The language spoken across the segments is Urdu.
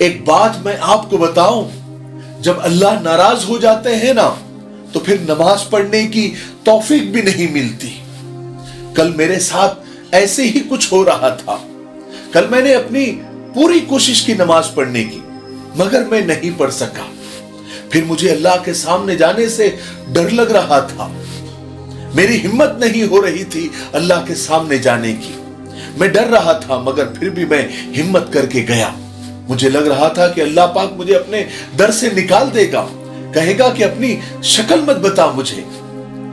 ایک بات میں آپ کو بتاؤں، جب اللہ ناراض ہو جاتے ہیں نا تو پھر نماز پڑھنے کی توفیق بھی نہیں ملتی۔ کل میرے ساتھ ایسے ہی کچھ ہو رہا تھا۔ کل میں نے اپنی پوری کوشش کی نماز پڑھنے کی، مگر میں نہیں پڑھ سکا۔ پھر مجھے اللہ کے سامنے جانے سے ڈر لگ رہا تھا۔ میری ہمت نہیں ہو رہی تھی اللہ کے سامنے جانے کی۔ میں ڈر رہا تھا، مگر پھر بھی میں ہمت کر کے گیا۔ مجھے لگ رہا تھا کہ اللہ پاک مجھے اپنے در سے نکال دے گا، کہے گا کہ اپنی شکل مت بتا مجھے،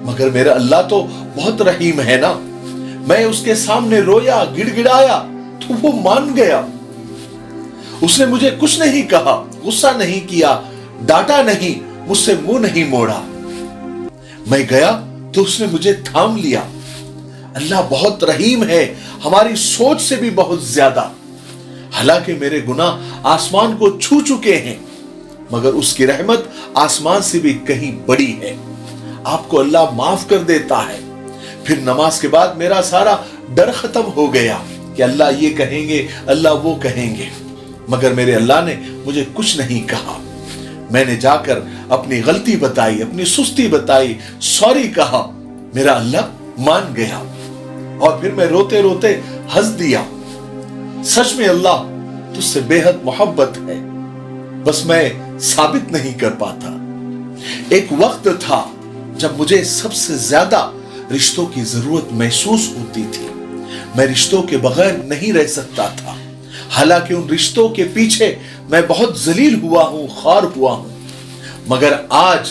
مگر میرا اللہ تو بہت رحیم ہے نا۔ میں اس کے سامنے رویا، گڑ گڑایا تو وہ مان گیا۔ اس نے مجھے کچھ نہیں کہا، غصہ نہیں کیا، ڈانٹا نہیں، مجھ سے منہ نہیں موڑا۔ میں گیا تو اس نے مجھے تھام لیا۔ اللہ بہت رحیم ہے، ہماری سوچ سے بھی بہت زیادہ۔ حالانکہ میرے گناہ آسمان کو چھو چکے ہیں، مگر اس کی رحمت آسمان سے بھی کہیں بڑی ہے۔ آپ کو اللہ معاف کر دیتا ہے۔ پھر نماز کے بعد میرا سارا ڈر ختم ہو گیا کہ اللہ یہ کہیں گے، اللہ وہ کہیں گے، مگر میرے اللہ نے مجھے کچھ نہیں کہا۔ میں نے جا کر اپنی غلطی بتائی، اپنی سستی بتائی، سوری کہا، میرا اللہ مان گیا۔ اور پھر میں روتے روتے ہنس دیا۔ سچ میں اللہ تجھ سے بے حد محبت ہے، بس میں ثابت نہیں کر پاتا۔ ایک وقت تھا جب مجھے سب سے زیادہ رشتوں کی ضرورت محسوس ہوتی تھی۔ میں رشتوں کے بغیر نہیں رہ سکتا تھا۔ حالانکہ ان رشتوں کے پیچھے میں بہت ذلیل ہوا ہوں، خوار ہوا ہوں، مگر آج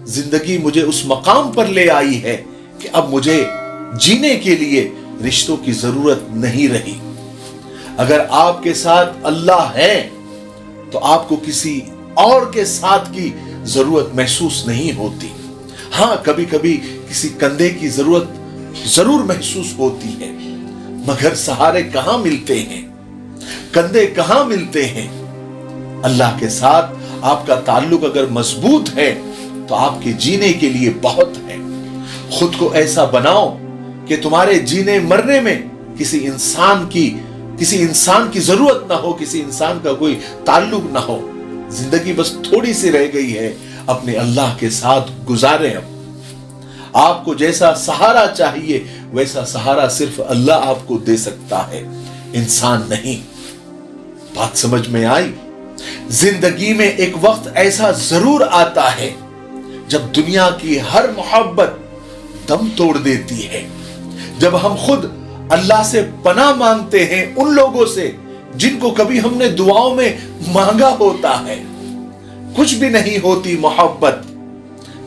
زندگی مجھے اس مقام پر لے آئی ہے کہ اب مجھے جینے کے لیے رشتوں کی ضرورت نہیں رہی۔ اگر آپ کے ساتھ اللہ ہے تو آپ کو کسی اور کے ساتھ کی ضرورت محسوس نہیں ہوتی۔ ہاں، کبھی کبھی کسی کندھے کی ضرورت ضرور محسوس ہوتی ہے، مگر سہارے کہاں ملتے ہیں، کندھے کہاں ملتے ہیں۔ اللہ کے ساتھ آپ کا تعلق اگر مضبوط ہے تو آپ کے جینے کے لیے بہت ہے۔ خود کو ایسا بناؤ کہ تمہارے جینے مرنے میں کسی انسان کی ضرورت نہ ہو، کسی انسان کا کوئی تعلق نہ ہو۔ زندگی بس تھوڑی سی رہ گئی ہے، اپنے اللہ کے ساتھ گزاریں۔ اب آپ کو جیسا سہارا چاہیے ویسا سہارا صرف اللہ آپ کو دے سکتا ہے، انسان نہیں۔ بات سمجھ میں آئی؟ زندگی میں ایک وقت ایسا ضرور آتا ہے جب دنیا کی ہر محبت دم توڑ دیتی ہے، جب ہم خود اللہ سے پناہ مانگتے ہیں ان لوگوں سے جن کو کبھی ہم نے دعاؤں میں مانگا ہوتا ہے۔ کچھ بھی نہیں ہوتی محبت،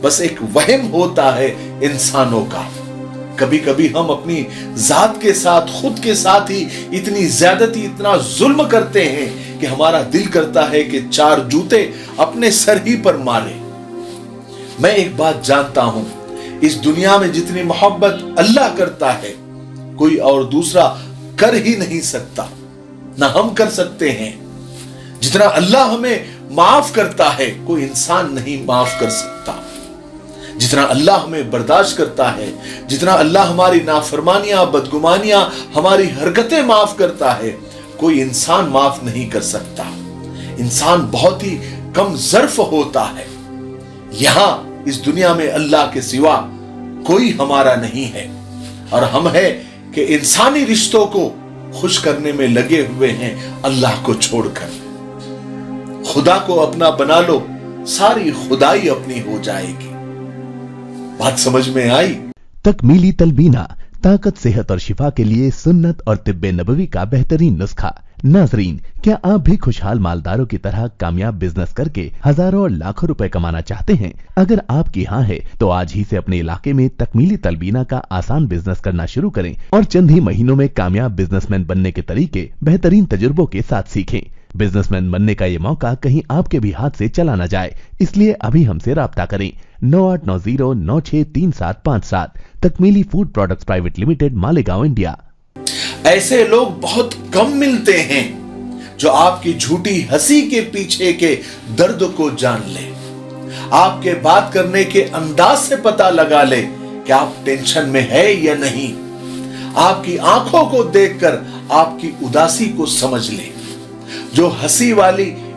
بس ایک وہم ہوتا ہے انسانوں کا۔ کبھی کبھی ہم اپنی ذات کے ساتھ، خود کے ساتھ ہی اتنی زیادتی، اتنا ظلم کرتے ہیں کہ ہمارا دل کرتا ہے کہ 4 جوتے اپنے سر ہی پر مارے۔ میں ایک بات جانتا ہوں، اس دنیا میں جتنی محبت اللہ کرتا ہے کوئی اور دوسرا کر ہی نہیں سکتا، نہ ہم کر سکتے ہیں۔ جتنا اللہ ہمیں معاف کرتا ہے کوئی انسان نہیں معاف کر سکتا۔ جتنا اللہ ہمیں برداشت کرتا ہے، جتنا اللہ ہماری نافرمانیاں، بدگمانیاں، ہماری حرکتیں معاف کرتا ہے، کوئی انسان معاف نہیں کر سکتا۔ انسان بہت ہی کم ظرف ہوتا ہے۔ یہاں اس دنیا میں اللہ کے سوا کوئی ہمارا نہیں ہے، اور ہم ہے کہ انسانی رشتوں کو خوش کرنے میں لگے ہوئے ہیں اللہ کو چھوڑ کر۔ خدا کو اپنا بنا لو، ساری خدائی اپنی ہو جائے گی۔ بات سمجھ میں آئی؟ تکمیلی تلبینہ، طاقت، صحت اور شفا کے لیے سنت اور طب نبوی کا بہترین نسخہ۔ ناظرین، کیا آپ بھی خوشحال مالداروں کی طرح کامیاب بزنس کر کے ہزاروں اور لاکھوں روپے کمانا چاہتے ہیں؟ اگر آپ کی ہاں ہے تو آج ہی سے اپنے علاقے میں تکمیلی تلبینہ کا آسان بزنس کرنا شروع کریں اور چند ہی مہینوں میں کامیاب بزنس مین بننے کے طریقے بہترین تجربوں کے ساتھ سیکھیں۔ بزنس مین بننے کا یہ موقع کہیں آپ کے بھی ہاتھ سے چلا نہ جائے، اس لیے ابھی ہم سے رابطہ کریں۔ 9890963757 Takmili food products private limited, Malegaon, India. ایسے لوگ بہت کم ملتے ہیں جو آپ کی جھوٹی ہنسی کے پیچھے کے درد کو جان لے، آپ کے بات کرنے کے انداز سے پتہ لگا لے کہ آپ ٹینشن میں ہے یا نہیں، آپ کی آنکھوں کو دیکھ کر آپ کی اداسی کو سمجھ لے۔ جو ہنسی والی